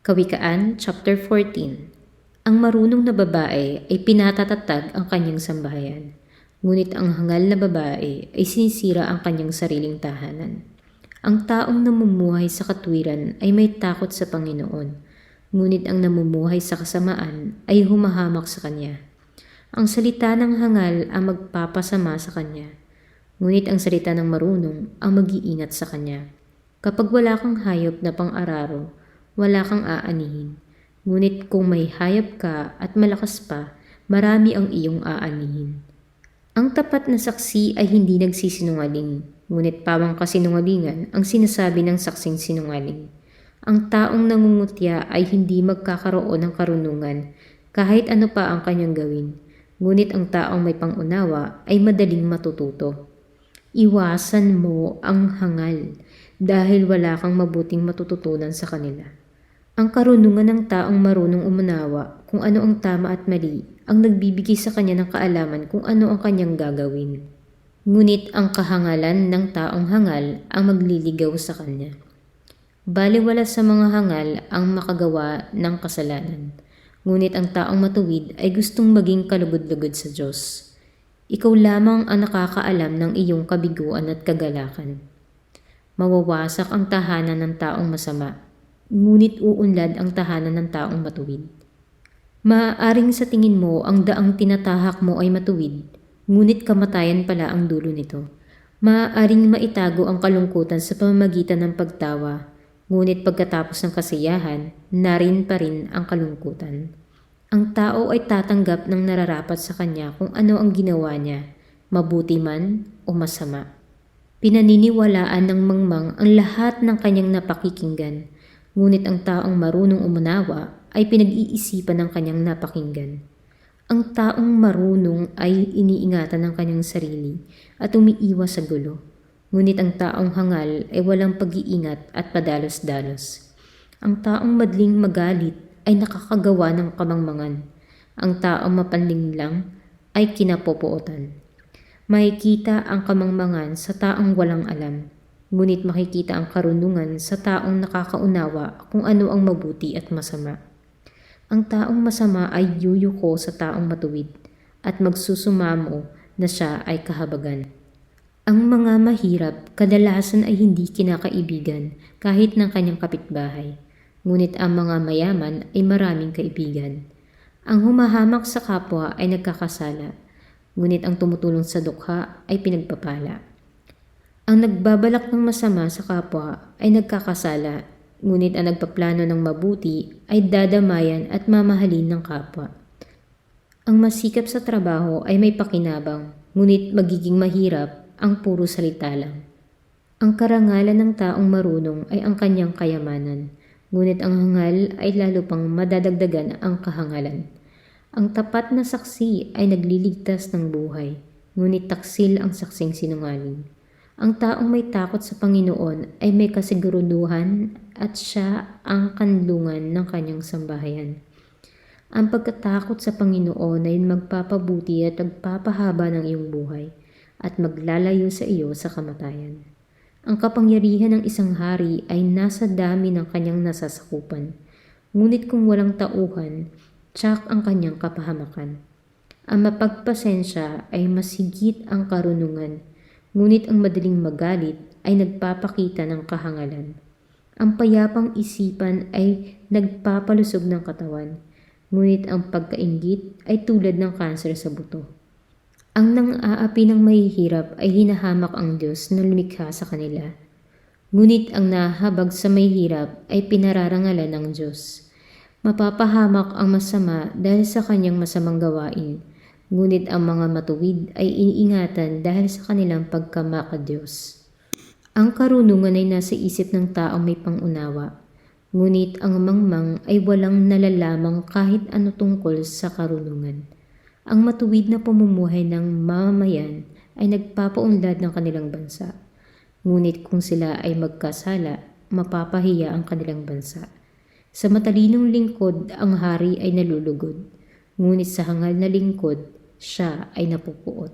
Kawikaan, chapter 14. Ang marunong na babae ay pinatatatag ang kanyang sambahayan, ngunit ang hangal na babae ay sinisira ang kanyang sariling tahanan. Ang taong namumuhay sa katwiran ay may takot sa Panginoon, ngunit ang namumuhay sa kasamaan ay humahamak sa Kanya. Ang salita ng hangal ang magpapasama sa Kanya, ngunit ang salita ng marunong ang mag-iingat sa Kanya. Kapag wala kang hayop na pang-araro, wala kang aanihin. Ngunit kung may hayop ka at malakas pa, marami ang iyong aanihin. Ang tapat na saksi ay hindi nagsisinungaling, ngunit pawang kasinungalingan ang sinasabi ng saksing sinungaling. Ang taong nangungutya ay hindi magkakaroon ng karunungan kahit ano pa ang kanyang gawin, ngunit ang taong may pangunawa ay madaling matututo. Iwasan mo ang hangal dahil wala kang mabuting matututunan sa kanila. Ang karunungan ng taong marunong umunawa kung ano ang tama at mali ang nagbibigay sa kanya ng kaalaman kung ano ang kanyang gagawin. Ngunit ang kahangalan ng taong hangal ang magliligaw sa kanya. Baliwala sa mga hangal ang makagawa ng kasalanan, ngunit ang taong matuwid ay gustong maging kalugod-lugod sa Diyos. Ikaw lamang ang nakakaalam ng iyong kabiguan at kagalakan. Mawawasak ang tahanan ng taong masama, ngunit uunlad ang tahanan ng taong matuwid. Maaaring sa tingin mo ang daang tinatahak mo ay matuwid, ngunit kamatayan pala ang dulo nito. Maaaring maitago ang kalungkutan sa pamamagitan ng pagtawa, ngunit pagkatapos ng kasiyahan, narin pa rin ang kalungkutan. Ang tao ay tatanggap ng nararapat sa kanya kung ano ang ginawa niya, mabuti man o masama. Pinaniniwalaan ng mangmang ang lahat ng kanyang napakikinggan, ngunit ang taong marunong umunawa ay pinag-iisipan ng kanyang napakinggan. Ang taong marunong ay iniingatan ng kanyang sarili at umiiwas sa gulo, ngunit ang taong hangal ay walang pag-iingat at padalos-dalos. Ang taong madling magalit ay nakakagawa ng kamangmangan. Ang taong mapanlinlang ay kinapopuotan. Makikita ang kamangmangan sa taong walang alam, ngunit makikita ang karunungan sa taong nakakaunawa kung ano ang mabuti at masama. Ang taong masama ay yuyuko sa taong matuwid at magsusumamo na siya ay kahabagan. Ang mga mahirap kadalasan ay hindi kinakaibigan kahit ng kanyang kapitbahay, ngunit ang mga mayaman ay maraming kaibigan. Ang humahamak sa kapwa ay nagkakasala, ngunit ang tumutulong sa dukha ay pinagpapala. Ang nagbabalak ng masama sa kapwa ay nagkakasala, ngunit ang nagpaplano ng mabuti ay dadamayan at mamahalin ng kapwa. Ang masikap sa trabaho ay may pakinabang, ngunit magiging mahirap ang puro salita lang. Ang karangalan ng taong marunong ay ang kanyang kayamanan, ngunit ang hangal ay lalo pang madadagdagan ang kahangalan. Ang tapat na saksi ay nagliligtas ng buhay, ngunit taksil ang saksing sinungaling. Ang taong may takot sa Panginoon ay may kasiguruduhan at siya ang kanlungan ng kanyang sambahayan. Ang pagkatakot sa Panginoon ay magpapabuti at magpapahaba ng iyong buhay at maglalayo sa iyo sa kamatayan. Ang kapangyarihan ng isang hari ay nasa dami ng kanyang nasasakupan, ngunit kung walang tauhan, tiyak ang kanyang kapahamakan. Ang mapagpasensya ay masigit ang karunungan, ngunit ang madaling magalit ay nagpapakita ng kahangalan. Ang payapang isipan ay nagpapalusog ng katawan, ngunit ang pagkainggit ay tulad ng kanser sa buto. Ang nang-aapi ng mahihirap ay hinahamak ang Diyos na lumikha sa kanila, ngunit ang nahabag sa mahihirap ay pinararangalan ng Diyos. Mapapahamak ang masama dahil sa kanyang masamang gawain, ngunit ang mga matuwid ay iniingatan dahil sa kanilang pagkamaka-Diyos. Ang karunungan ay nasa isip ng taong may pangunawa, ngunit ang mangmang ay walang nalalamang kahit ano tungkol sa karunungan. Ang matuwid na pamumuhay ng mamamayan ay nagpapaunlad ng kanilang bansa, ngunit kung sila ay magkasala, mapapahiya ang kanilang bansa. Sa matalinong lingkod ang hari ay nalulugod, ngunit sa hangal na lingkod, siya ay napupuot.